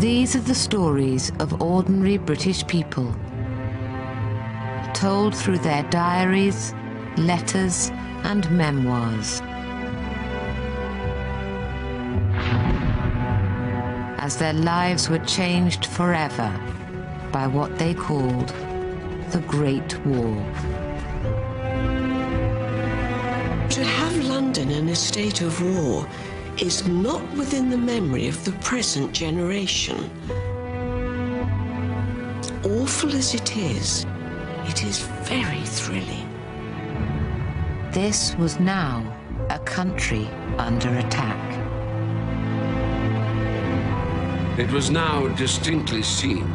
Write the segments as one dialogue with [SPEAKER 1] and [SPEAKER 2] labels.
[SPEAKER 1] These are the stories of ordinary British people, told through their diaries, letters, and memoirs. As their lives were changed forever by what they called the Great War.
[SPEAKER 2] To have London in a state of war is not within the memory of the present generation. Awful as it is very thrilling.
[SPEAKER 1] This was now a country under attack.
[SPEAKER 3] It was now distinctly seen,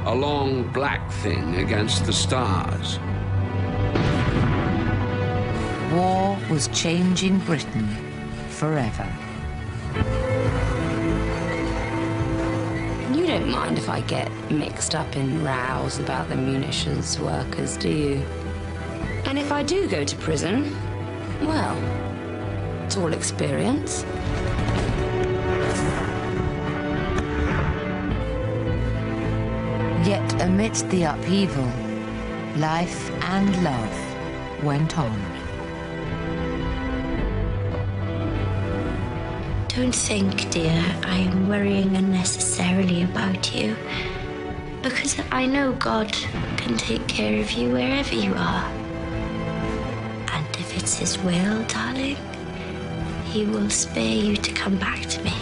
[SPEAKER 3] a long black thing against the stars.
[SPEAKER 1] War was changing Britain forever.
[SPEAKER 4] You don't mind if I get mixed up in rows about the munitions workers, do you? And if I do go to prison, well, it's all experience.
[SPEAKER 1] Yet amidst the upheaval, life and love went on.
[SPEAKER 5] Don't think, dear, I am worrying unnecessarily about you, because I know God can take care of you wherever you are. And if it's His will, darling, He will spare you to come back to me.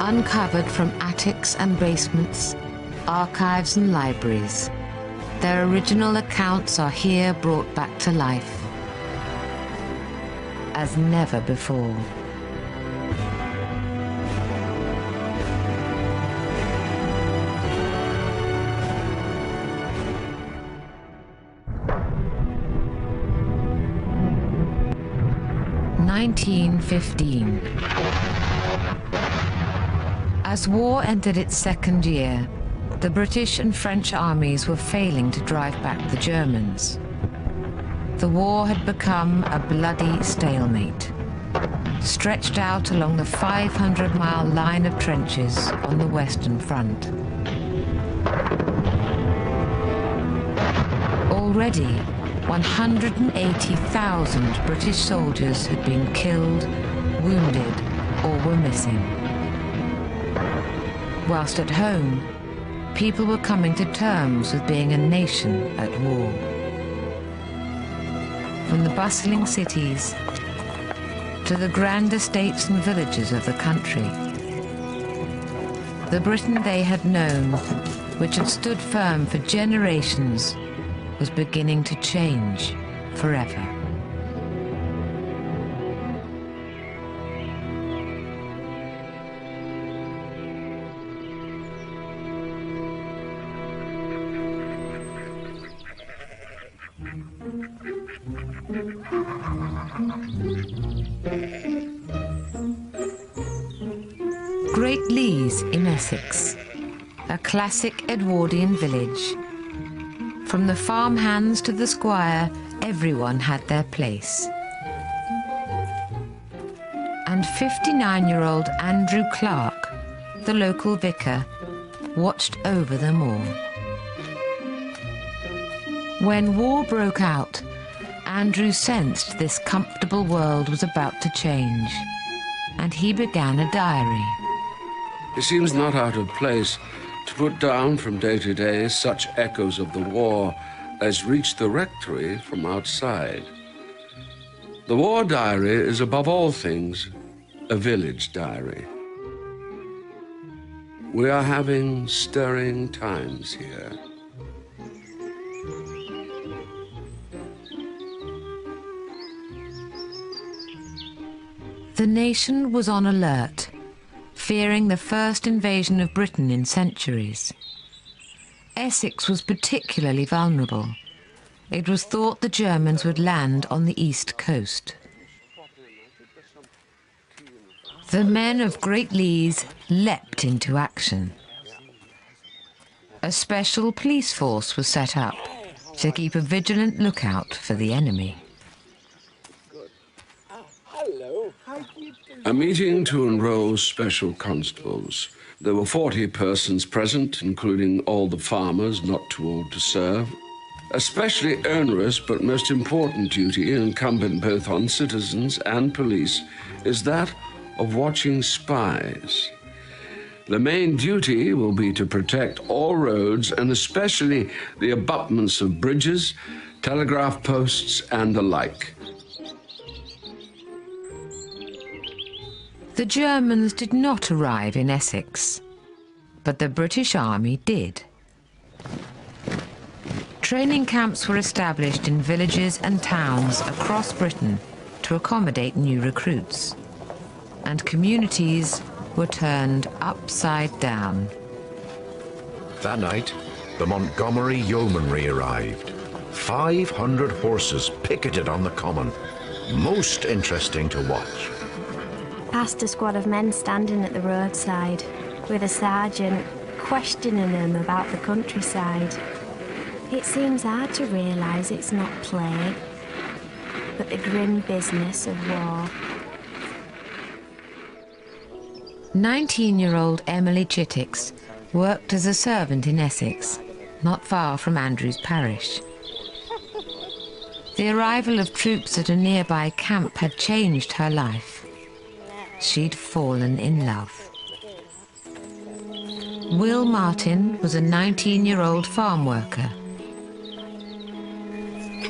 [SPEAKER 1] Uncovered from attics and basements, archives and libraries, their original accounts are here brought back to life as never before. (1915). As war entered its second year, the British and French armies were failing to drive back the Germans. The war had become a bloody stalemate, stretched out along the 500-mile line of trenches on the Western Front. Already, 180,000 British soldiers had been killed, wounded, or were missing. Whilst at home, people were coming to terms with being a nation at war. From the bustling cities to the grand estates and villages of the country, the Britain they had known, which had stood firm for generations, was beginning to change forever. Great Lees in Essex, a classic Edwardian village. From the farmhands to the squire, everyone had their place. And 59-year-old Andrew Clark, the local vicar, watched over them all. When war broke out, Andrew sensed this comfortable world was about to change, and he began a diary.
[SPEAKER 3] It seems not out of place to put down from day to day such echoes of the war as reached the rectory from outside. The war diary is above all things a village diary. We are having stirring times here.
[SPEAKER 1] The nation was on alert, fearing the first invasion of Britain in centuries. Essex was particularly vulnerable. It was thought the Germans would land on the east coast. The men of Great Lees leapt into action. A special police force was set up to keep a vigilant lookout for the enemy.
[SPEAKER 3] A meeting to enroll special constables. There were 40 persons present, including all the farmers not too old to serve. A specially onerous but most important duty incumbent both on citizens and police is that of watching spies. The main duty will be to protect all roads and especially the abutments of bridges, telegraph posts, and the like.
[SPEAKER 1] The Germans did not arrive in Essex, but the British Army did. Training camps were established in villages and towns across Britain to accommodate new recruits, and communities were turned upside down.
[SPEAKER 6] That night, the Montgomery Yeomanry arrived. 500 horses picketed on the common. Most interesting to watch.
[SPEAKER 7] Past a squad of men standing at the roadside, with a sergeant questioning them about the countryside. It seems hard to realise it's not play, but the grim business of war.
[SPEAKER 1] 19-year-old Emily Chittix worked as a servant in Essex, not far from Andrews Parish. The arrival of troops at a nearby camp had changed her life. She'd fallen in love. Will Martin was a 19-year-old farm worker.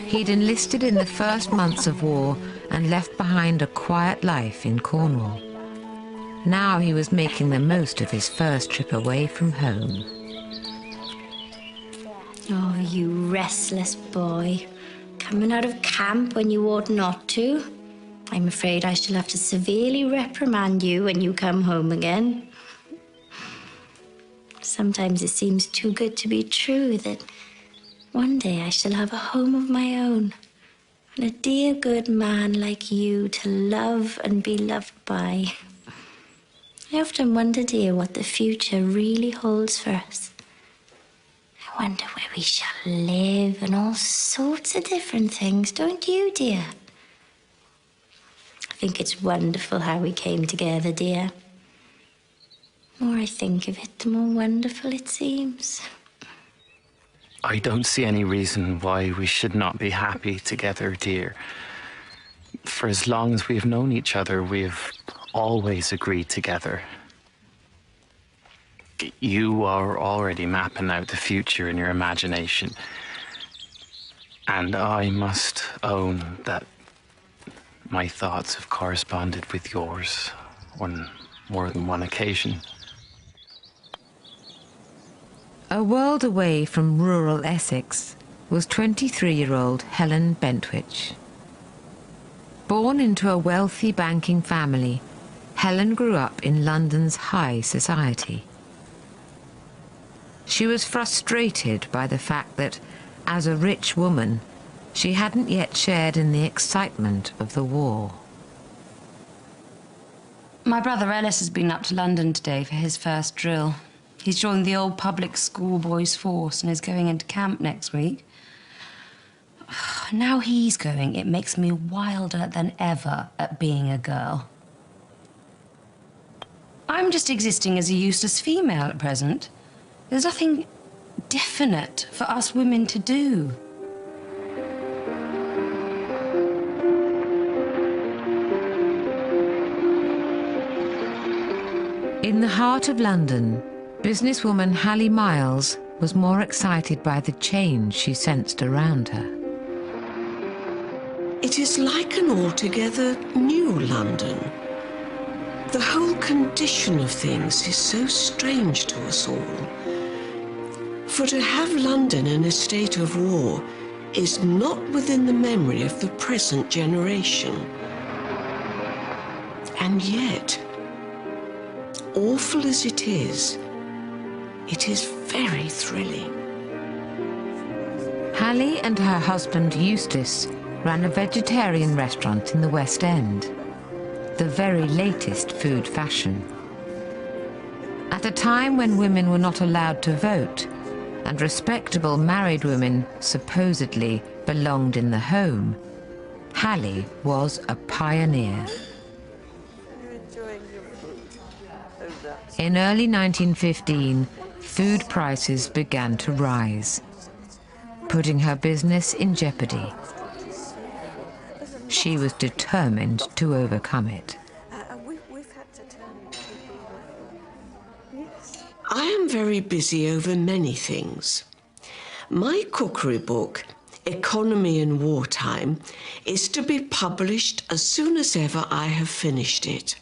[SPEAKER 1] He'd enlisted in the first months of war and left behind a quiet life in Cornwall. Now he was making the most of his first trip away from home.
[SPEAKER 5] Oh, you restless boy. Coming out of camp when you ought not to. I'm afraid I shall have to severely reprimand you when you come home again. Sometimes it seems too good to be true that one day I shall have a home of my own and a dear good man like you to love and be loved by. I often wonder, dear, what the future really holds for us. I wonder where we shall live and all sorts of different things, don't you, dear? I think it's wonderful how we came together, dear. The more I think of it, the more wonderful it seems.
[SPEAKER 8] I don't see any reason why we should not be happy together, dear. For as long as we have known each other, we have always agreed together. You are already mapping out the future in your imagination. And I must own that my thoughts have corresponded with yours on more than one occasion.
[SPEAKER 1] A world away from rural Essex was 23-year-old Helen Bentwich. Born into a wealthy banking family, Helen grew up in London's high society. She was frustrated by the fact that, as a rich woman, she hadn't yet shared in the excitement of the war.
[SPEAKER 4] My brother Ellis has been up to London today for his first drill. He's joined the old public school boys' force and is going into camp next week. Now he's going, it makes me wilder than ever at being a girl. I'm just existing as a useless female at present. There's nothing definite for us women to do.
[SPEAKER 1] In the heart of London, businesswoman Hallie Miles was more excited by the change she sensed around her.
[SPEAKER 2] It is like an altogether new London. The whole condition of things is so strange to us all. For to have London in a state of war is not within the memory of the present generation. And yet, awful as it is very thrilling.
[SPEAKER 1] Hallie and her husband Eustace ran a vegetarian restaurant in the West End, the very latest food fashion. At a time when women were not allowed to vote, and respectable married women supposedly belonged in the home, Hallie was a pioneer. In early 1915, food prices began to rise, putting her business in jeopardy. She was determined to overcome it.
[SPEAKER 2] I am very busy over many things. My cookery book, Economy in Wartime, is to be published as soon as ever I have finished it.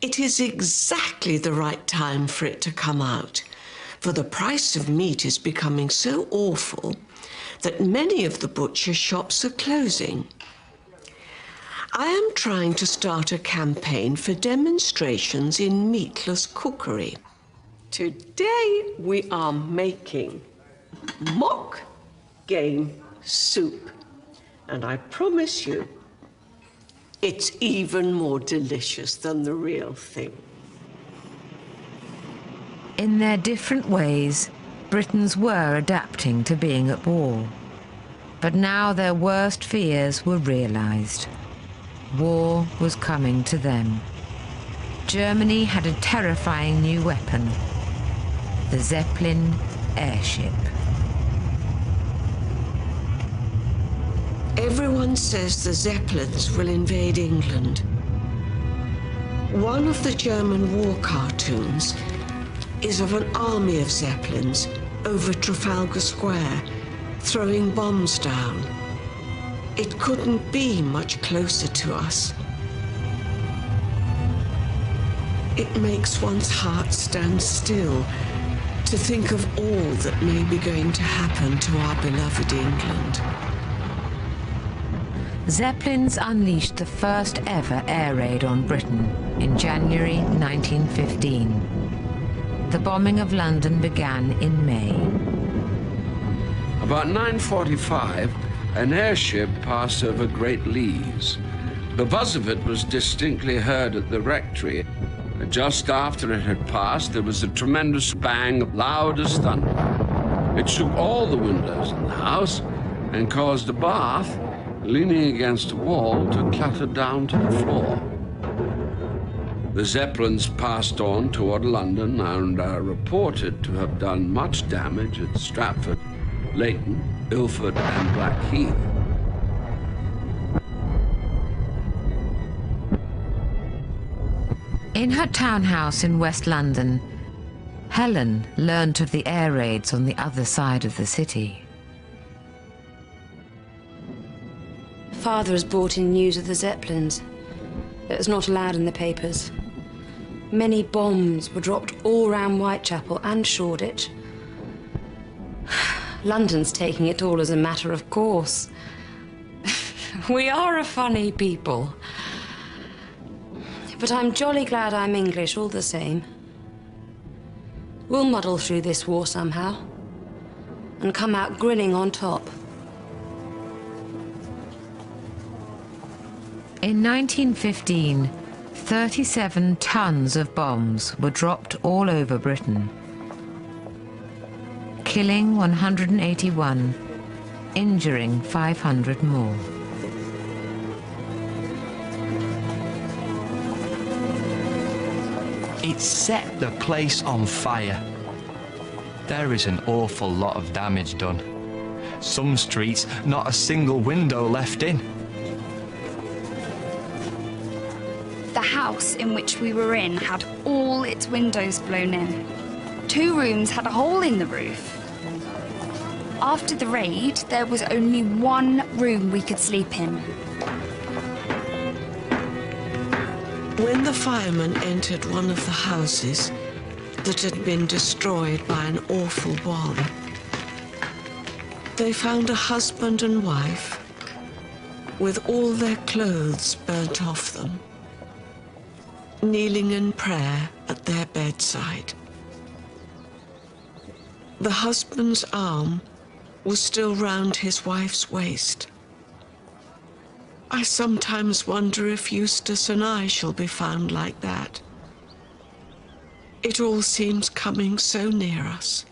[SPEAKER 2] It is exactly the right time for it to come out, for the price of meat is becoming so awful that many of the butcher shops are closing. I am trying to start a campaign for demonstrations in meatless cookery. Today we are making mock game soup, and I promise you it's even more delicious than the real thing.
[SPEAKER 1] In their different ways, Britons were adapting to being at war. But now their worst fears were realized. War was coming to them. Germany had a terrifying new weapon, the Zeppelin airship.
[SPEAKER 2] Everyone says the Zeppelins will invade England. One of the German war cartoons is of an army of Zeppelins over Trafalgar Square, throwing bombs down. It couldn't be much closer to us. It makes one's heart stand still to think of all that may be going to happen to our beloved England.
[SPEAKER 1] Zeppelins unleashed the first ever air raid on Britain in January 1915. The bombing of London began in May.
[SPEAKER 3] About 9:45, an airship passed over Great Lees. The buzz of it was distinctly heard at the rectory. Just after it had passed, there was a tremendous bang, loud as thunder. It shook all the windows in the house and caused a bath, leaning against a wall, to clatter down to the floor. The Zeppelins passed on toward London and are reported to have done much damage at Stratford, Leighton, Ilford, and Blackheath.
[SPEAKER 1] In her townhouse in West London, Helen learnt of the air raids on the other side of the city.
[SPEAKER 4] Father has brought in news of the Zeppelins. It was not allowed in the papers. Many bombs were dropped all round Whitechapel and Shoreditch. London's taking it all as a matter of course. We are a funny people. But I'm jolly glad I'm English all the same. We'll muddle through this war somehow and come out grinning on top.
[SPEAKER 1] In 1915, 37 tons of bombs were dropped all over Britain, killing 181, injuring 500 more.
[SPEAKER 9] It set the place on fire. There is an awful lot of damage done. Some streets, not a single window left in.
[SPEAKER 10] The house in which we were in had all its windows blown in. 2 rooms had a hole in the roof. After the raid, there was only 1 room we could sleep in.
[SPEAKER 2] When the firemen entered one of the houses that had been destroyed by an awful bomb, they found a husband and wife with all their clothes burnt off them, kneeling in prayer at their bedside. The husband's arm was still round his wife's waist. I sometimes wonder if Eustace and I shall be found like that. It all seems coming so near us.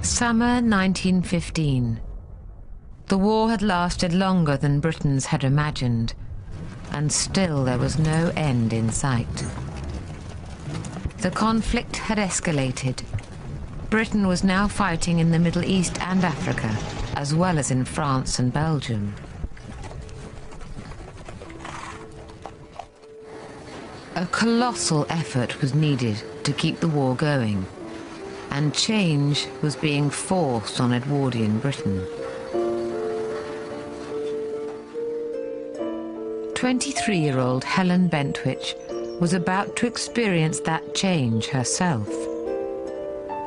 [SPEAKER 1] Summer 1915. The war had lasted longer than Britons had imagined, and still there was no end in sight. The conflict had escalated. Britain was now fighting in the Middle East and Africa, as well as in France and Belgium. A colossal effort was needed to keep the war going, and change was being forced on Edwardian Britain. 23-year-old Helen Bentwich was about to experience that change herself.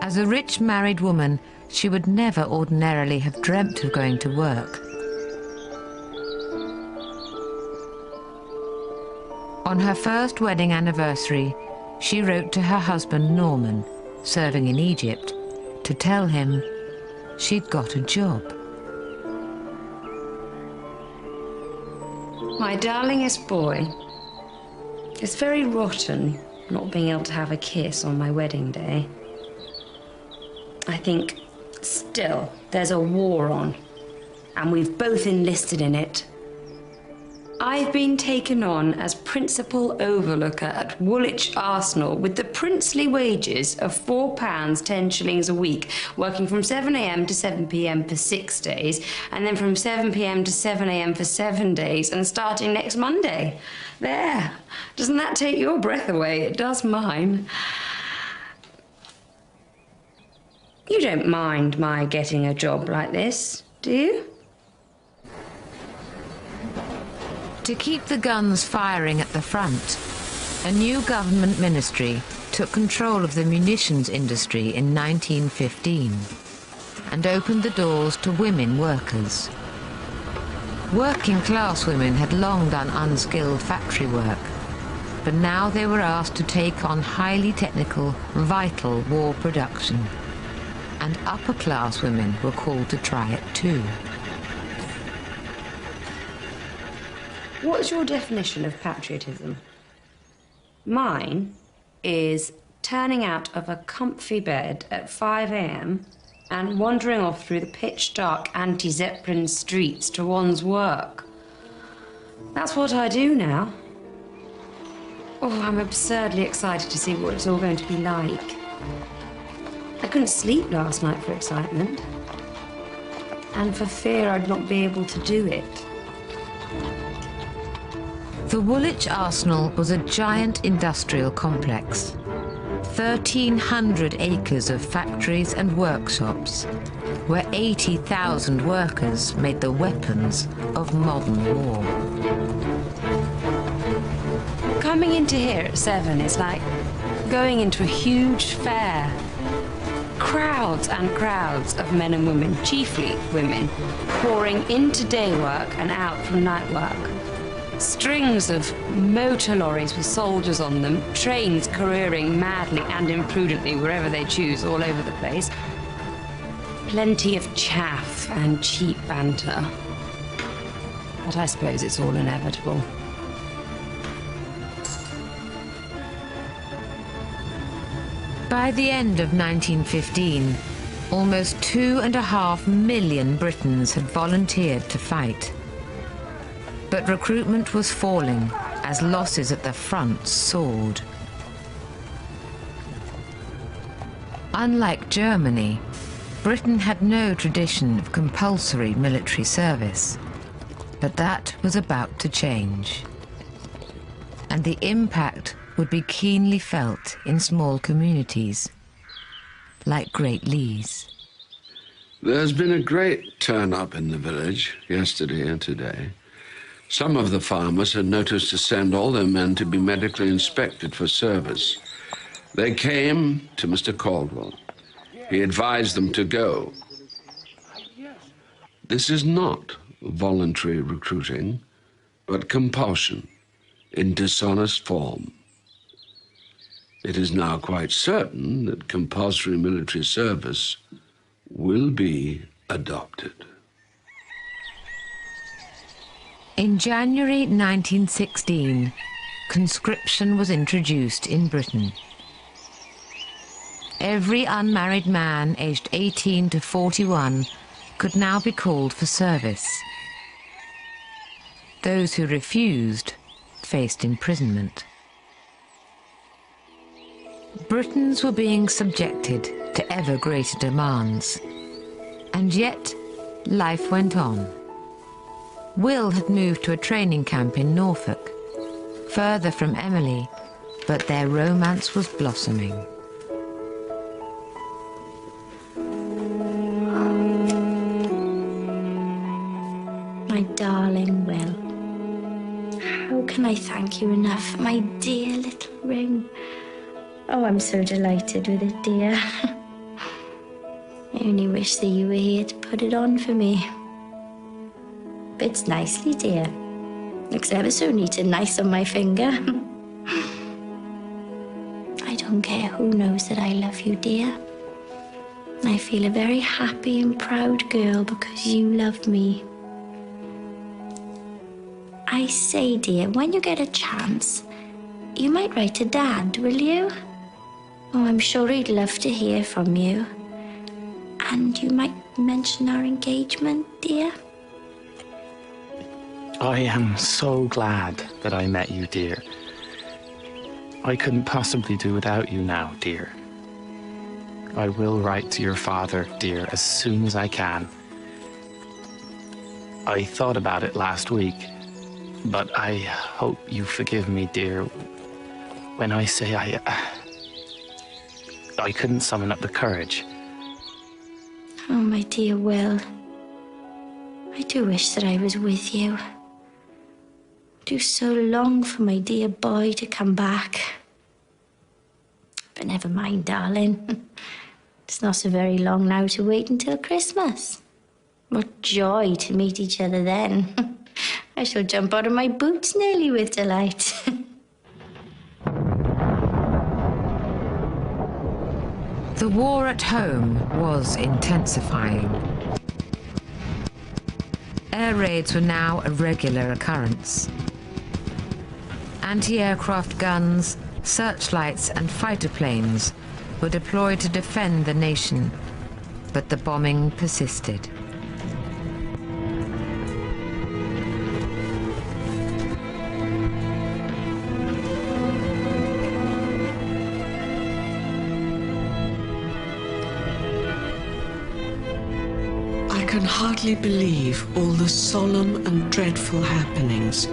[SPEAKER 1] As a rich married woman, she would never ordinarily have dreamt of going to work. On her first wedding anniversary, she wrote to her husband Norman, serving in Egypt, to tell him she'd got a job.
[SPEAKER 4] My darlingest boy, it's very rotten not being able to have a kiss on my wedding day. I think still there's a war on, and we've both enlisted in it. I've been taken on as principal overlooker at Woolwich Arsenal with the princely wages of £4 10 shillings a week, working from 7 a.m. to 7 p.m. for 6 days, and then from 7 p.m. to 7 a.m. for 7 days, and starting next Monday. There. Doesn't that take your breath away? It does mine. You don't mind my getting a job like this, do you?
[SPEAKER 1] To keep the guns firing at the front, a new government ministry took control of the munitions industry in 1915 and opened the doors to women workers. Working-class women had long done unskilled factory work, but now they were asked to take on highly technical, vital war production, and upper-class women were called to try it too.
[SPEAKER 4] What's your definition of patriotism? Mine is turning out of a comfy bed at 5 a.m. and wandering off through the pitch-dark anti-Zeppelin streets to one's work. That's what I do now. Oh, I'm absurdly excited to see what it's all going to be like. I couldn't sleep last night for excitement, and for fear I'd not be able to do it.
[SPEAKER 1] The Woolwich Arsenal was a giant industrial complex. 1,300 acres of factories and workshops, where 80,000 workers made the weapons of modern war.
[SPEAKER 4] Coming into here at 7 is like going into a huge fair. Crowds and crowds of men and women, chiefly women, pouring into day work and out from night work. Strings of motor lorries with soldiers on them, trains careering madly and imprudently wherever they choose all over the place. Plenty of chaff and cheap banter. But I suppose it's all inevitable.
[SPEAKER 1] By the end of 1915, almost 2.5 million Britons had volunteered to fight. But recruitment was falling as losses at the front soared. Unlike Germany, Britain had no tradition of compulsory military service, but that was about to change. And the impact would be keenly felt in small communities, like Great Lees.
[SPEAKER 3] There's been a great turn-up in the village yesterday and today. Some of the farmers had noticed to send all their men to be medically inspected for service. They came to Mr. Caldwell. He advised them to go. This is not voluntary recruiting, but compulsion in dishonest form. It is now quite certain that compulsory military service will be adopted.
[SPEAKER 1] In January 1916, conscription was introduced in Britain. every unmarried man aged 18 to 41 could now be called for service. Those who refused faced imprisonment. Britons were being subjected to ever greater demands. And yet, life went on. Will had moved to a training camp in Norfolk, further from Emily, but their romance was blossoming.
[SPEAKER 5] My darling Will, how can I thank you enough for my dear little ring? Oh, I'm so delighted with it, dear. I only wish that you were here to put it on for me. Fits nicely, dear. Looks ever so neat and nice on my finger. I don't care who knows that I love you, dear. I feel a very happy and proud girl because you love me. I say, dear, when you get a chance, you might write to Dad, will you? Oh, I'm sure he'd love to hear from you. And you might mention our engagement, dear.
[SPEAKER 8] I am so glad that I met you, dear. I couldn't possibly do without you now, dear. I will write to your father, dear, as soon as I can. I thought about it last week, but I hope you forgive me, dear, when I say I couldn't summon up the courage.
[SPEAKER 5] Oh, my dear Will, I do wish that I was with you. I do so long for my dear boy to come back. But never mind, darling. It's not so very long now to wait until Christmas. What joy to meet each other then. I shall jump out of my boots nearly with delight.
[SPEAKER 1] The war at home was intensifying. Air raids were now a regular occurrence. Anti-aircraft guns, searchlights and fighter planes were deployed to defend the nation, but the bombing persisted.
[SPEAKER 2] I can hardly believe all the solemn and dreadful happenings.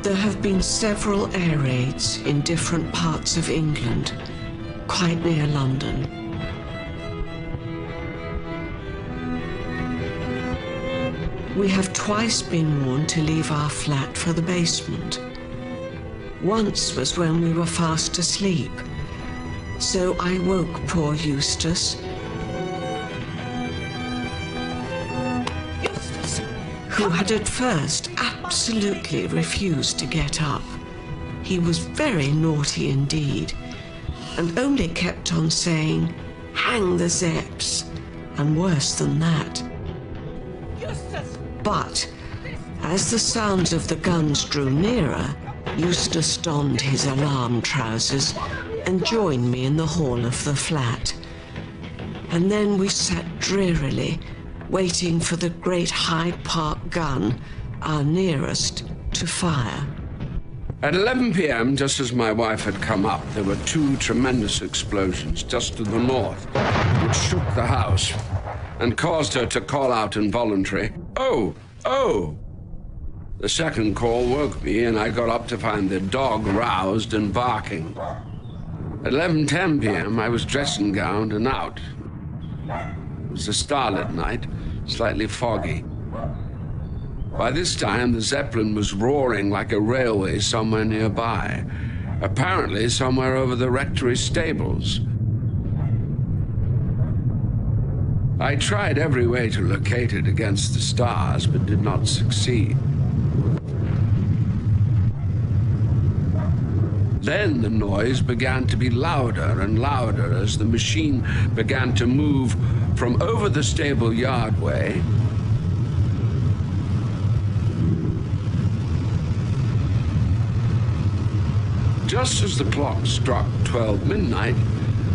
[SPEAKER 2] There have been several air raids in different parts of England, quite near London. We have twice been warned to leave our flat for the basement. Once was when we were fast asleep. So I woke poor Eustace, who had at first absolutely refused to get up. He was very naughty indeed, and only kept on saying, "Hang the Zepps," and worse than that. But as the sounds of the guns drew nearer, Eustace donned his alarm trousers and joined me in the hall of the flat. And then we sat drearily, waiting for the great Hyde Park gun, our nearest, to fire.
[SPEAKER 3] At 11 p.m., just as my wife had come up, there were two tremendous explosions just to the north, which shook the house and caused her to call out involuntarily, "Oh, oh!" The second call woke me, and I got up to find the dog roused and barking. At 11:10 p.m., I was dressed and gowned and out. It was a starlit night, slightly foggy. By this time, the Zeppelin was roaring like a railway somewhere nearby, apparently somewhere over the rectory stables. I tried every way to locate it against the stars, but did not succeed. Then the noise began to be louder and louder as the machine began to move from over the stable yardway Just as the clock struck 12 midnight,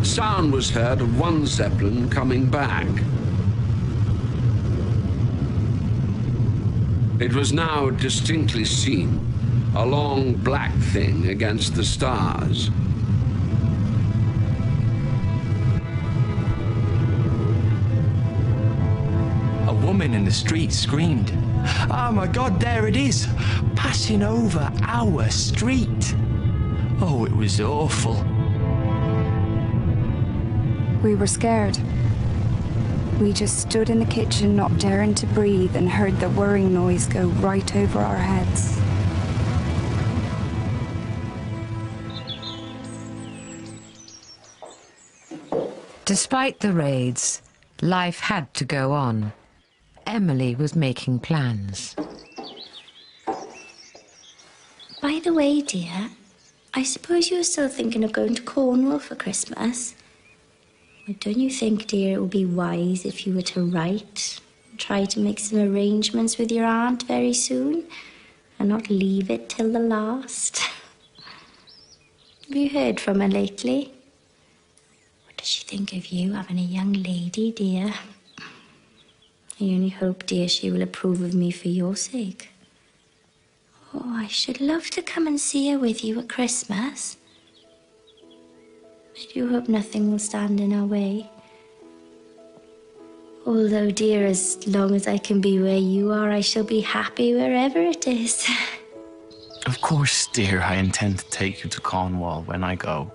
[SPEAKER 3] sound was heard of one Zeppelin coming back. It was now distinctly seen, a long black thing against the stars.
[SPEAKER 9] A woman in the street screamed, "Oh my God, there it is, passing over our street." Oh, it was awful.
[SPEAKER 10] We were scared. We just stood in the kitchen, not daring to breathe, and heard the whirring noise go right over our heads.
[SPEAKER 1] Despite the raids, life had to go on. Emily was making plans.
[SPEAKER 5] By the way, dear, I suppose you were still thinking of going to Cornwall for Christmas. Well, don't you think, dear, it would be wise if you were to write and try to make some arrangements with your aunt very soon and not leave it till the last? Have you heard from her lately? What does she think of you having a young lady, dear? I only hope, dear, she will approve of me for your sake. Oh, I should love to come and see her with you at Christmas. I do hope nothing will stand in our way. Although, dear, as long as I can be where you are, I shall be happy wherever it is.
[SPEAKER 8] Of course, dear, I intend to take you to Cornwall when I go.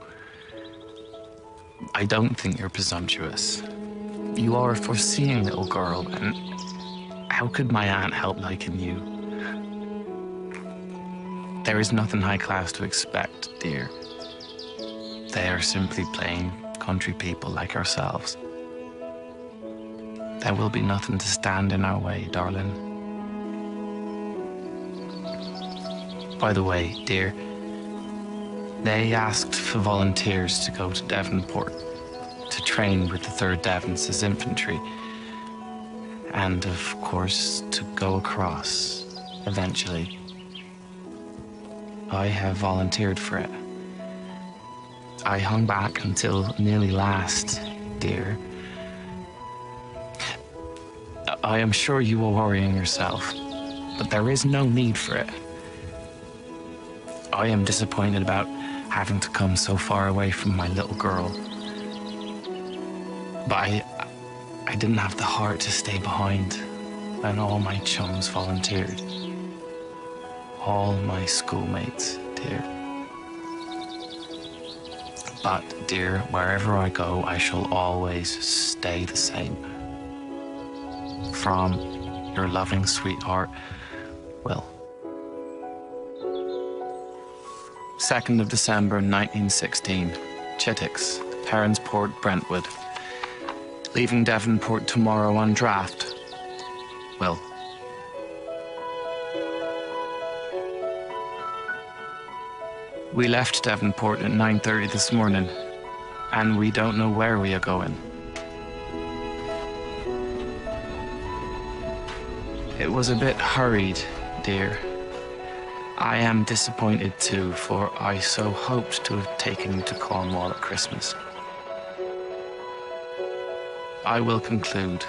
[SPEAKER 8] I don't think you're presumptuous. You are a foreseeing little girl, and how could my aunt help liking you? There is nothing high class to expect, dear. They are simply plain country people like ourselves. There will be nothing to stand in our way, darling. By the way, dear, they asked for volunteers to go to Devonport to train with the 3rd Devons as infantry, and of course to go across eventually. I have volunteered for it. I hung back until nearly last, dear. I am sure you are worrying yourself, but there is no need for it. I am disappointed about having to come so far away from my little girl. But I didn't have the heart to stay behind when all my chums volunteered. All my schoolmates, dear. But, dear, wherever I go, I shall always stay the same. From your loving sweetheart, Will. 2nd of December, 1916. Chittix, Heronsport, Brentwood. Leaving Devonport tomorrow on draft. Will. We left Devonport at 9:30 this morning, and we don't know where we are going. It was a bit hurried, dear. I am disappointed too, for I so hoped to have taken you to Cornwall at Christmas. I will conclude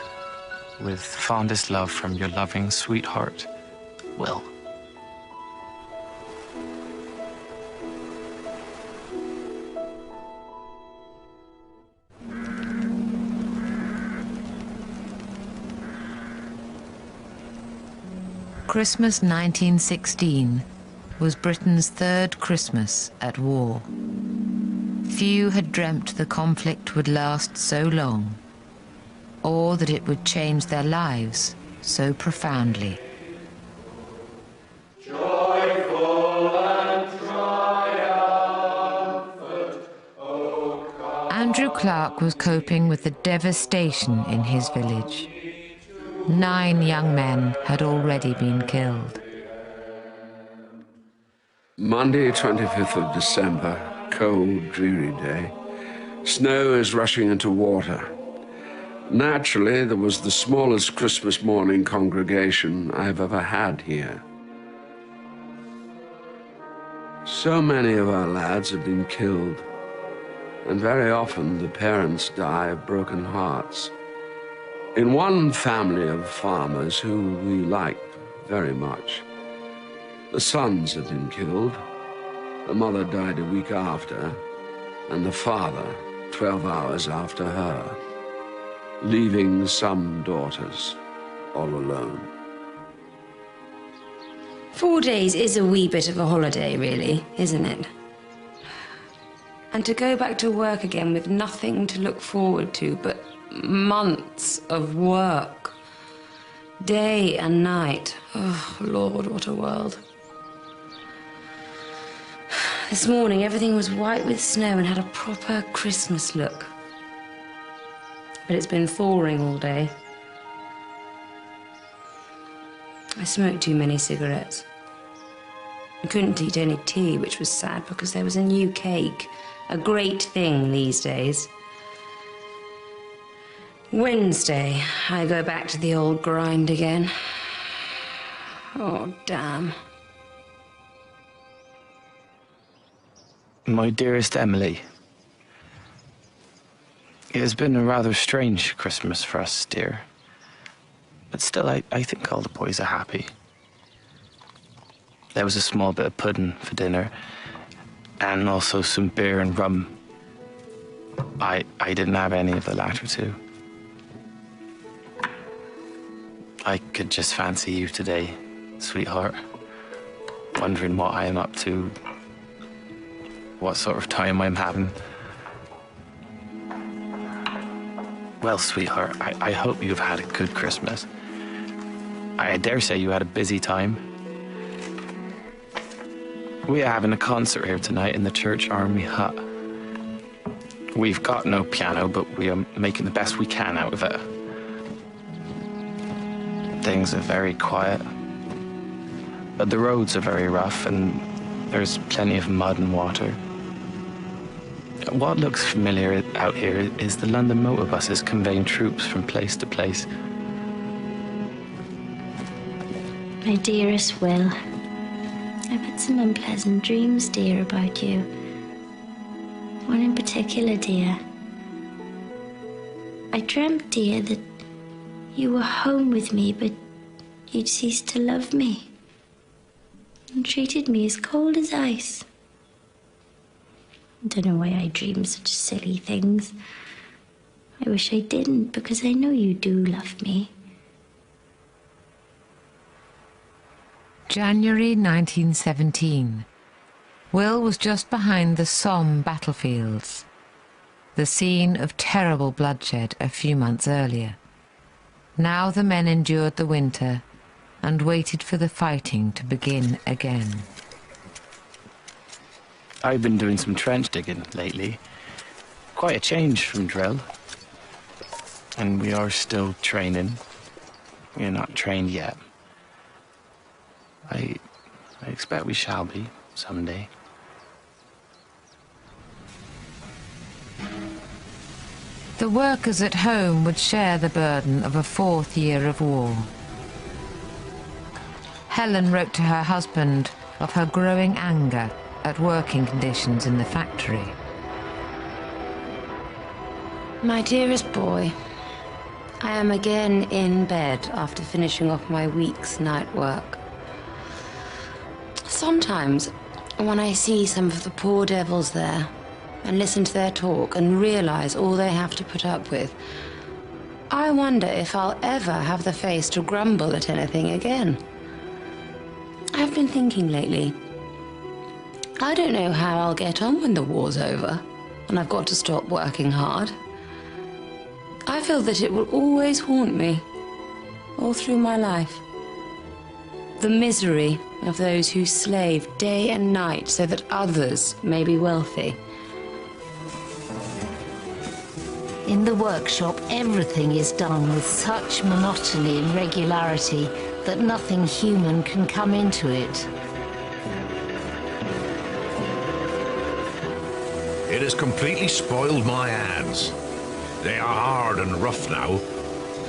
[SPEAKER 8] with fondest love from your loving sweetheart, Will.
[SPEAKER 1] Christmas 1916 was Britain's 3rd Christmas at war. Few had dreamt the conflict would last so long, or that it would change their lives so profoundly. Andrew Clark was coping with the devastation in his village. 9 young men had already been killed.
[SPEAKER 3] Monday, 25th of December, cold, dreary day. Snow is rushing into water. Naturally, there was the smallest Christmas morning congregation I've ever had here. So many of our lads have been killed, and very often the parents die of broken hearts. In one family of farmers who we liked very much, the sons had been killed, the mother died a week after, and the father 12 hours after her, leaving some daughters all alone.
[SPEAKER 4] 4 days is a wee bit of a holiday, really, isn't it? And to go back to work again with nothing to look forward to but months of work, day and night. Oh, Lord, what a world. This morning, everything was white with snow and had a proper Christmas look. But it's been thawing all day. I smoked too many cigarettes. I couldn't eat any tea, which was sad because there was a new cake, a great thing these days. Wednesday, I go back to the old grind again. Oh, damn.
[SPEAKER 8] My dearest Emily, it has been a rather strange Christmas for us, dear. But still, I think all the boys are happy. There was a small bit of pudding for dinner, and also some beer and rum. I didn't have any of the latter two. I could just fancy you today, sweetheart, wondering what I am up to, what sort of time I'm having. Well, sweetheart, I hope you've had a good Christmas. I dare say you had a busy time. We are having a concert here tonight in the church army hut. We've got no piano, but we are making the best we can out of it. Things are very quiet, but the roads are very rough and there's plenty of mud and water. What looks familiar out here is the London motor buses conveying troops from place to place.
[SPEAKER 5] My dearest Will, I've had some unpleasant dreams, dear, about you. One in particular, dear. I dreamt, dear, that you were home with me, but you'd ceased to love me and treated me as cold as ice. I don't know why I dream such silly things. I wish I didn't, because I know you do love me.
[SPEAKER 1] January 1917. Will was just behind the Somme battlefields, the scene of terrible bloodshed a few months earlier. Now the men endured the winter and waited for the fighting to begin again.
[SPEAKER 8] I've been doing some trench digging lately. Quite a change from drill. And we are still training. We are not trained yet. I expect we shall be someday.
[SPEAKER 1] The workers at home would share the burden of a fourth year of war. Helen wrote to her husband of her growing anger at working conditions in the factory.
[SPEAKER 4] My dearest boy, I am again in bed after finishing off my week's night work. Sometimes, when I see some of the poor devils there and listen to their talk and realize all they have to put up with, I wonder if I'll ever have the face to grumble at anything again. I've been thinking lately, I don't know how I'll get on when the war's over and I've got to stop working hard. I feel that it will always haunt me, all through my life. The misery of those who slave day and night so that others may be wealthy.
[SPEAKER 11] In the workshop, everything is done with such monotony and regularity that nothing human can come into it.
[SPEAKER 6] It has completely spoiled my hands. They are hard and rough now,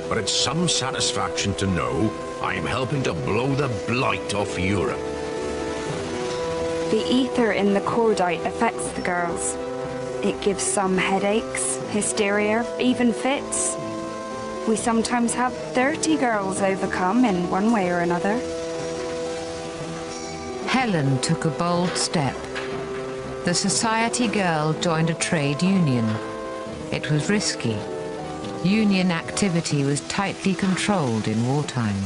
[SPEAKER 6] but it's some satisfaction to know I'm helping to blow the blight off Europe.
[SPEAKER 10] The ether in the cordite affects the girls. It gives some headaches, hysteria, even fits. We sometimes have 30 girls overcome in one way or another.
[SPEAKER 1] Helen took a bold step. The society girl joined a trade union. It was risky. Union activity was tightly controlled in wartime.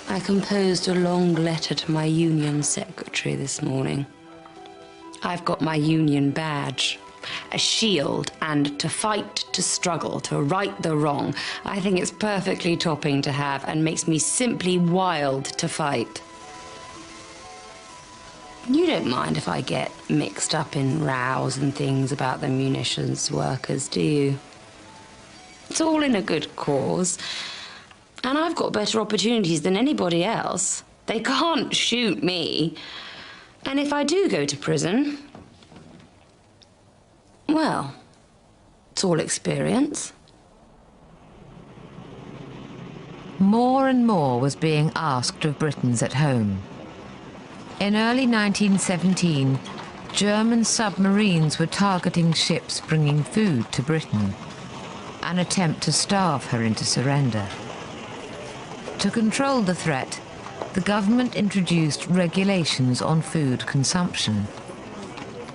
[SPEAKER 4] I composed a long letter to my union secretary this morning. I've got my union badge, a shield, and to fight, to struggle, to right the wrong. I think it's perfectly topping to have and makes me simply wild to fight. You don't mind if I get mixed up in rows and things about the munitions workers, do you? It's all in a good cause. And I've got better opportunities than anybody else. They can't shoot me. And if I do go to prison, well, it's all experience.
[SPEAKER 1] More and more was being asked of Britons at home. In early 1917, German submarines were targeting ships bringing food to Britain, an attempt to starve her into surrender. To control the threat, the government introduced regulations on food consumption.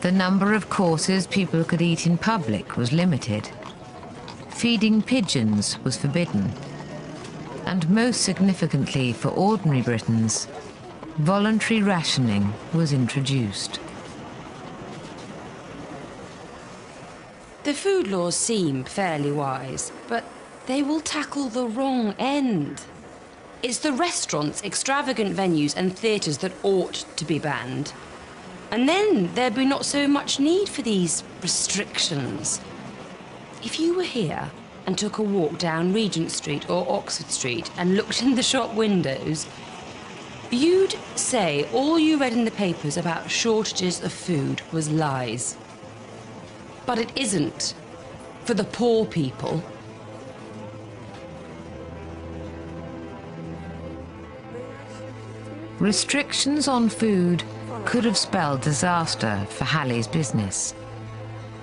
[SPEAKER 1] The number of courses people could eat in public was limited. Feeding pigeons was forbidden. And most significantly for ordinary Britons, voluntary rationing was introduced.
[SPEAKER 4] The food laws seem fairly wise, but they will tackle the wrong end. It's the restaurants, extravagant venues and theatres that ought to be banned. And then there'd be not so much need for these restrictions. If you were here and took a walk down Regent Street or Oxford Street and looked in the shop windows, you'd say all you read in the papers about shortages of food was lies. But it isn't for the poor people.
[SPEAKER 1] Restrictions on food could have spelled disaster for Hallie's business.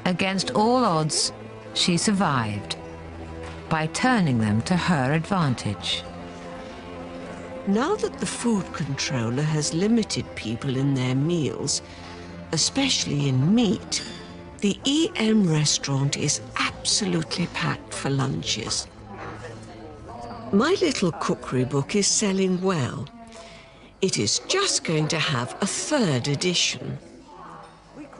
[SPEAKER 1] Against all odds, she survived by turning them to her advantage.
[SPEAKER 2] Now that the food controller has limited people in their meals, especially in meat, the EM restaurant is absolutely packed for lunches. My little cookery book is selling well. It is just going to have a 3rd edition.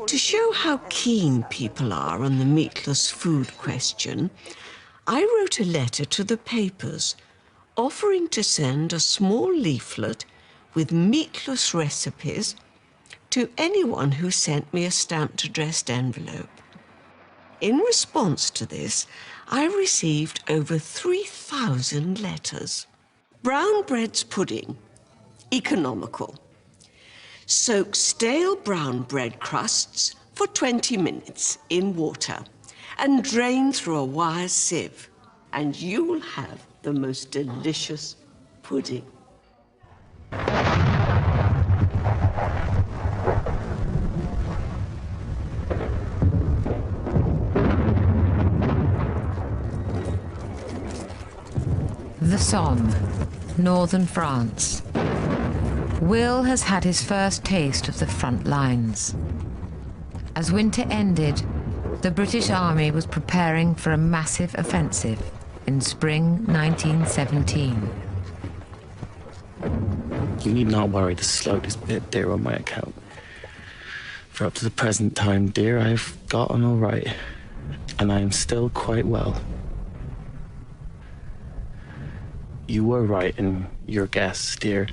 [SPEAKER 2] To show how keen people are on the meatless food question, I wrote a letter to the papers offering to send a small leaflet with meatless recipes to anyone who sent me a stamped addressed envelope. In response to this, I received over 3,000 letters. Brown bread's pudding, economical. Soak stale brown bread crusts for 20 minutes in water and drain through a wire sieve, and you will have the most delicious pudding.
[SPEAKER 1] The Somme, northern France. Will has had his first taste of the front lines. As winter ended, the British Army was preparing for a massive offensive in spring 1917.
[SPEAKER 8] You need not worry the slightest bit, dear, on my account. For up to the present time, dear, I've gotten all right, and I am still quite well. You were right in your guess, dear.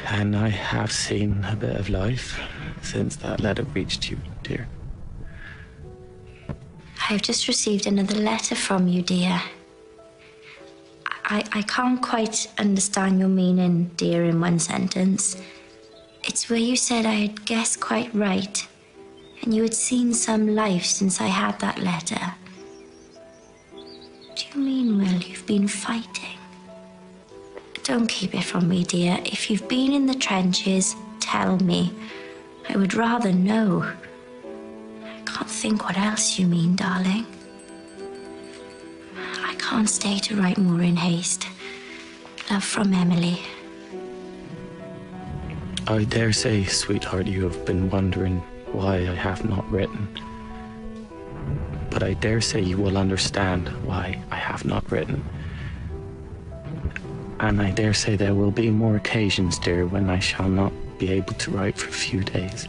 [SPEAKER 8] And I have seen a bit of life since that letter reached you, dear.
[SPEAKER 5] I've just received another letter from you, dear. I can't quite understand your meaning, dear, in one sentence. It's where you said I had guessed quite right, and you had seen some life since I had that letter. Do you mean, Will, you've been fighting? Don't keep it from me, dear. If you've been in the trenches, tell me. I would rather know. I can't think what else you mean, darling. I can't stay to write more in haste. Love from Emily.
[SPEAKER 8] I dare say, sweetheart, you have been wondering why I have not written. But I dare say you will understand why I have not written. And I dare say there will be more occasions, dear, when I shall not be able to write for a few days.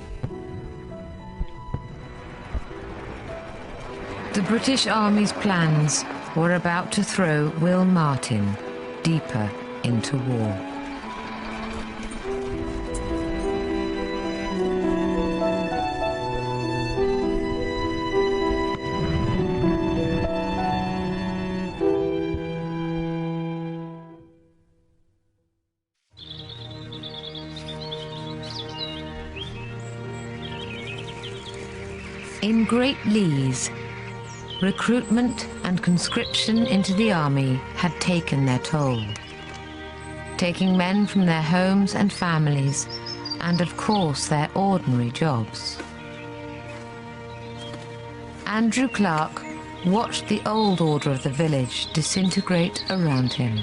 [SPEAKER 1] The British Army's plans were about to throw Will Martin deeper into war. In Great Lees, recruitment and conscription into the army had taken their toll, taking men from their homes and families, and of course their ordinary jobs. Andrew Clark watched the old order of the village disintegrate around him.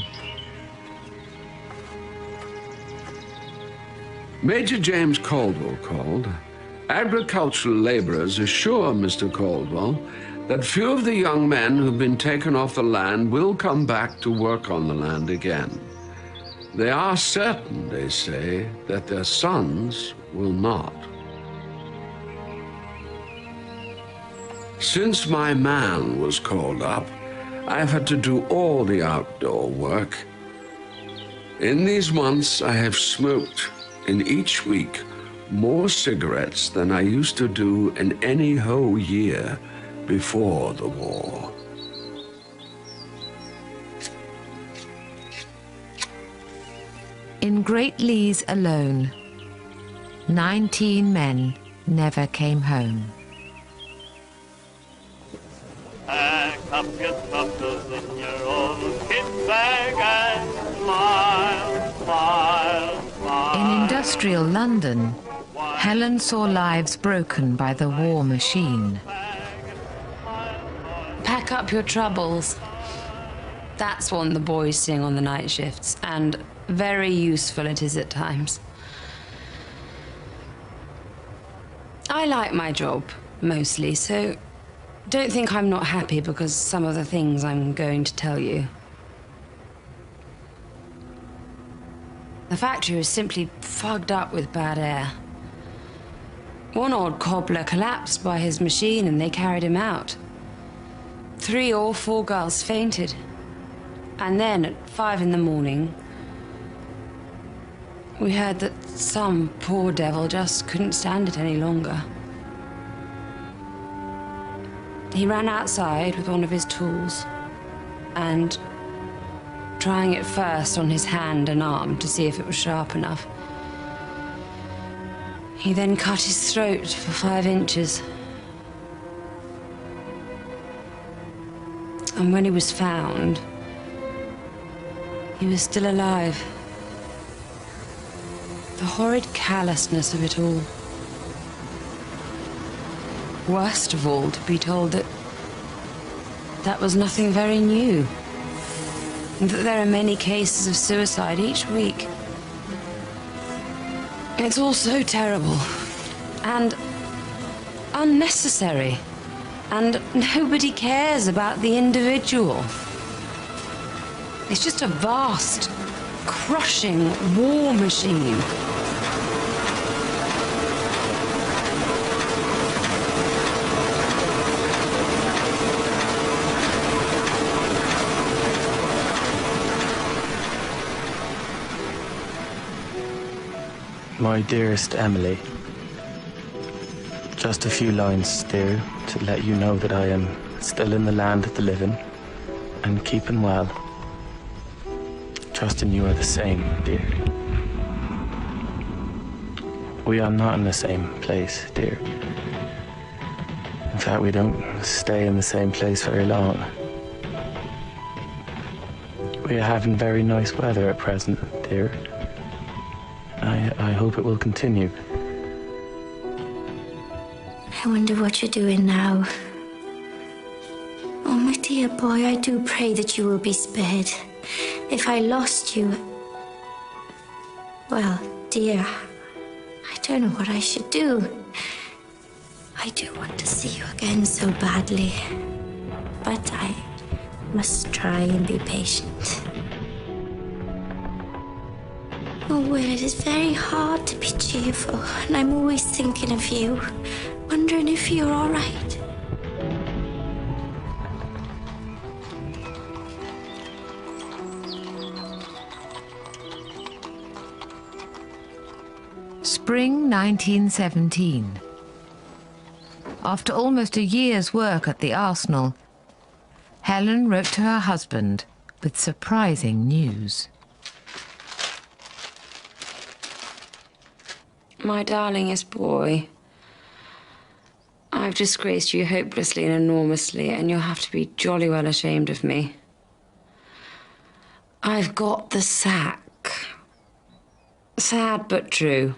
[SPEAKER 3] Major James Caldwell called. Agricultural laborers assure Mr. Caldwell that few of the young men who've been taken off the land will come back to work on the land again. They are certain, they say, that their sons will not. Since my man was called up, I've had to do all the outdoor work. In these months, I have smoked in each week more cigarettes than I used to do in any whole year before the war.
[SPEAKER 1] In Great Lees alone, 19 men never came home.
[SPEAKER 12] Pack up your troubles in your old kit bag and smile, smile, smile.
[SPEAKER 1] In industrial London, Helen saw lives broken by the war machine.
[SPEAKER 4] Pack up your troubles. That's one the boys sing on the night shifts, and very useful it is at times. I like my job, mostly, so don't think I'm not happy because some of the things I'm going to tell you. The factory was simply fogged up with bad air. One old cobbler collapsed by his machine and they carried him out. 3 or 4 girls fainted. And then at 5 in the morning, we heard that some poor devil just couldn't stand it any longer. He ran outside with one of his tools and, trying it first on his hand and arm to see if it was sharp enough, he then cut his throat for 5 inches. And when he was found, he was still alive. The horrid callousness of it all. Worst of all, to be told that that was nothing very new, and that there are many cases of suicide each week. It's all so terrible and unnecessary, and nobody cares about the individual. It's just a vast, crushing war machine.
[SPEAKER 8] My dearest Emily, just a few lines, dear, to let you know that I am still in the land of the living and keeping well. Trusting you are the same, dear. We are not in the same place, dear. In fact, we don't stay in the same place very long. We're having very nice weather at present, dear. I hope it will continue.
[SPEAKER 5] I wonder what you're doing now. Oh, my dear boy, I do pray that you will be spared. If I lost you... Well, dear, I don't know what I should do. I do want to see you again so badly. But I must try and be patient. Oh, Will, it is very hard to be cheerful, and I'm always thinking of you, wondering if you're all right.
[SPEAKER 1] Spring 1917. After almost a year's work at the arsenal, Helen wrote to her husband with surprising news.
[SPEAKER 4] My darlingest boy, I've disgraced you hopelessly and enormously, and you'll have to be jolly well ashamed of me. I've got the sack. Sad but true.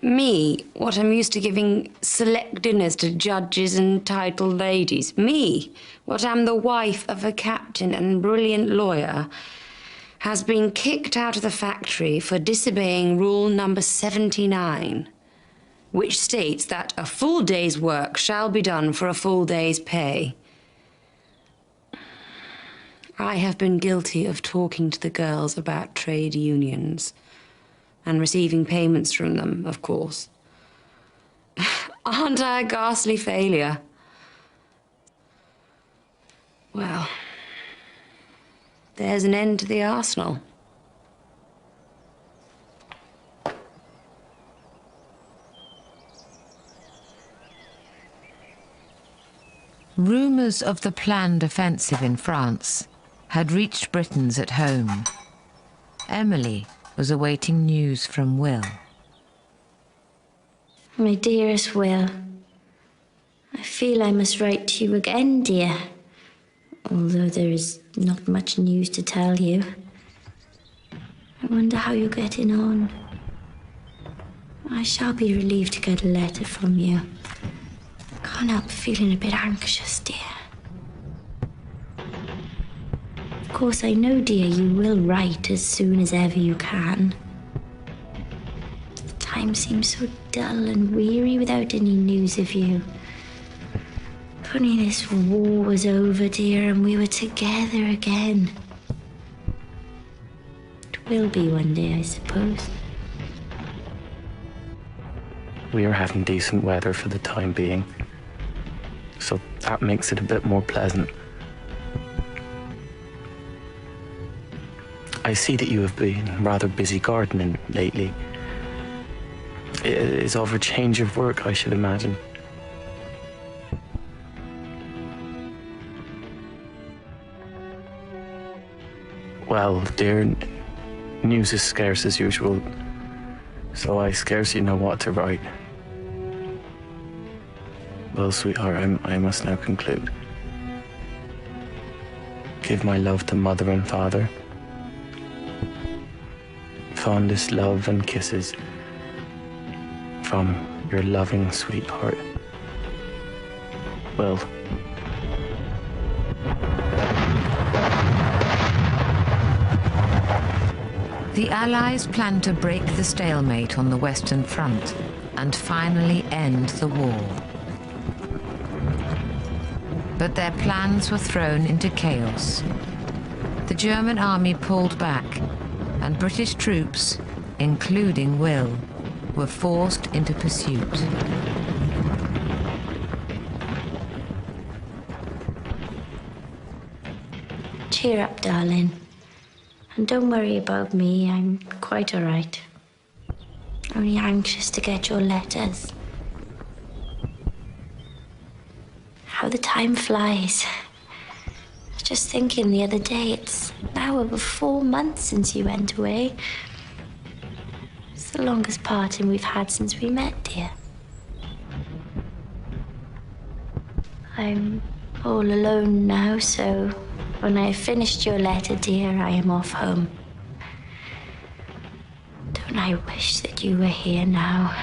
[SPEAKER 4] Me, what I'm used to giving select dinners to judges and titled ladies. Me, what I'm the wife of a captain and brilliant lawyer, has been kicked out of the factory for disobeying rule number 79, which states that a full day's work shall be done for a full day's pay. I have been guilty of talking to the girls about trade unions and receiving payments from them, of course. Aren't I a ghastly failure? Well, there's an end to the arsenal.
[SPEAKER 1] Rumours of the planned offensive in France had reached Britons at home. Emily was awaiting news from Will.
[SPEAKER 5] My dearest Will, I feel I must write to you again, dear, although there is not much news to tell you. I wonder how you're getting on. I shall be relieved to get a letter from you. Can't help feeling a bit anxious, dear. Of course, I know, dear, you will write as soon as ever you can. The time seems so dull and weary without any news of you. If only this war was over, dear, and we were together again. It will be one day, I suppose.
[SPEAKER 8] We are having decent weather for the time being, so that makes it a bit more pleasant. I see that you have been rather busy gardening lately. It is of a change of work, I should imagine. Well, dear, news is scarce as usual, so I scarcely know what to write. Well, sweetheart, I must now conclude. Give my love to Mother and Father. Fondest love and kisses from your loving sweetheart, Will.
[SPEAKER 1] The Allies planned to break the stalemate on the Western Front and finally end the war. But their plans were thrown into chaos. The German army pulled back, and British troops, including Will, were forced into pursuit.
[SPEAKER 5] Cheer up, darling. And don't worry about me, I'm quite all right. Only anxious to get your letters. How the time flies. I was just thinking the other day, it's now over 4 months since you went away. It's the longest parting we've had since we met, dear. I'm all alone now, so When I have finished your letter, dear, I am off home. Don't I wish that you were here now?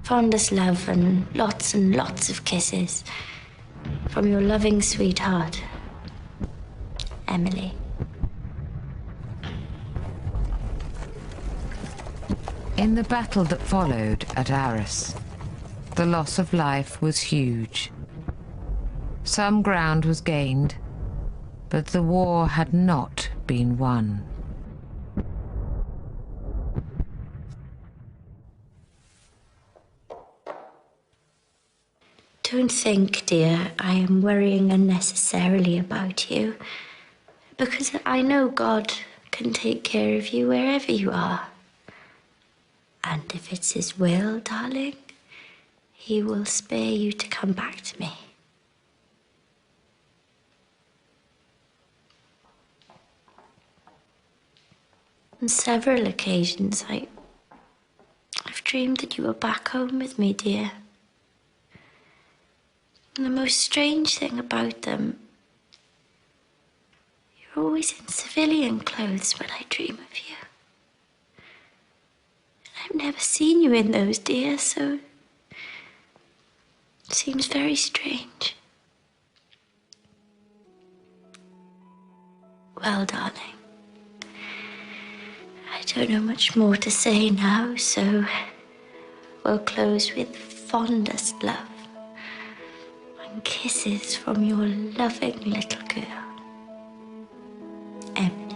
[SPEAKER 5] Fondest love and lots of kisses from your loving sweetheart, Emily.
[SPEAKER 1] In the battle that followed at Arras, the loss of life was huge. Some ground was gained, but the war had not been won.
[SPEAKER 5] Don't think, dear, I am worrying unnecessarily about you, because I know God can take care of you wherever you are. And if it's His will, darling, He will spare you to come back to me. On several occasions, I've dreamed that you were back home with me, dear. And the most strange thing about them, you're always in civilian clothes when I dream of you. And I've never seen you in those, dear, so it seems very strange. Well, darling, I don't know much more to say now, so we'll close with fondest love. Kisses from your loving little girl, Emily.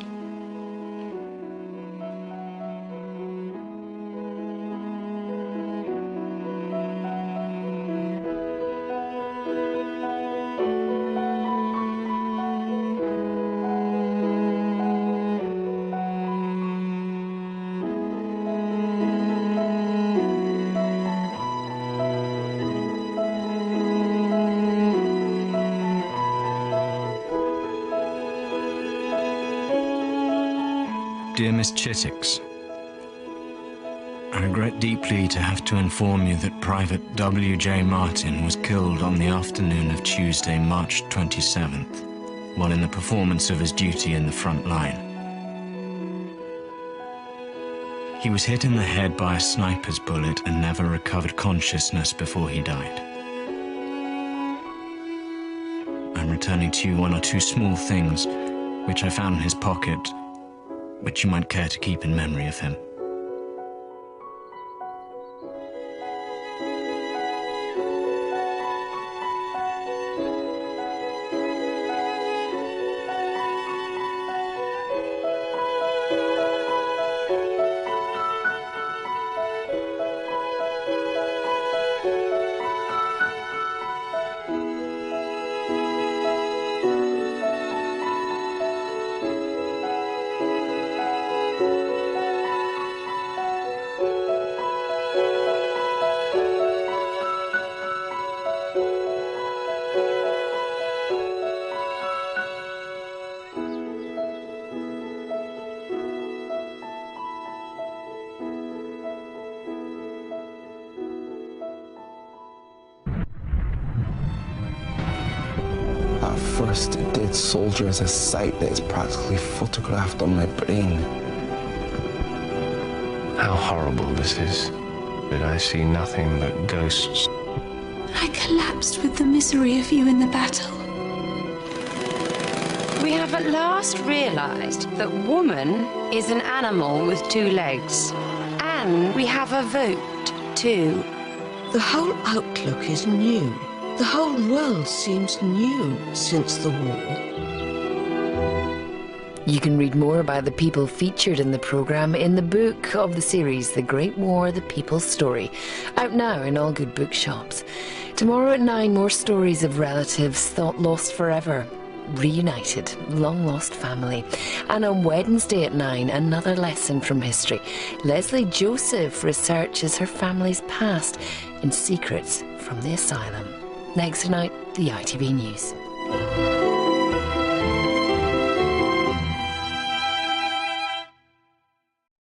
[SPEAKER 13] Dear Miss Chittix, I regret deeply to have to inform you that Private W.J. Martin was killed on the afternoon of Tuesday, March 27th, while in the performance of his duty in the front line. He was hit in the head by a sniper's bullet and never recovered consciousness before he died. I'm returning to you one or two small things which I found in his pocket, which you might care to keep in memory of him.
[SPEAKER 14] At first, a dead soldier is a sight that is practically photographed on my brain.
[SPEAKER 15] How horrible this is. But I see nothing but ghosts.
[SPEAKER 16] I collapsed with the misery of you in the battle.
[SPEAKER 4] We have at last realized that woman is an animal with two legs. And we have a vote, too.
[SPEAKER 2] The whole outlook is new. The whole world seems new since the war.
[SPEAKER 17] You can read more about the people featured in the programme in the book of the series, The Great War, The People's Story, out now in all good bookshops. Tomorrow at 9, more stories of relatives thought lost forever, reunited, long-lost family. And on Wednesday at 9, another lesson from history. Leslie Joseph researches her family's past in Secrets from the Asylum. Next tonight, the ITV News.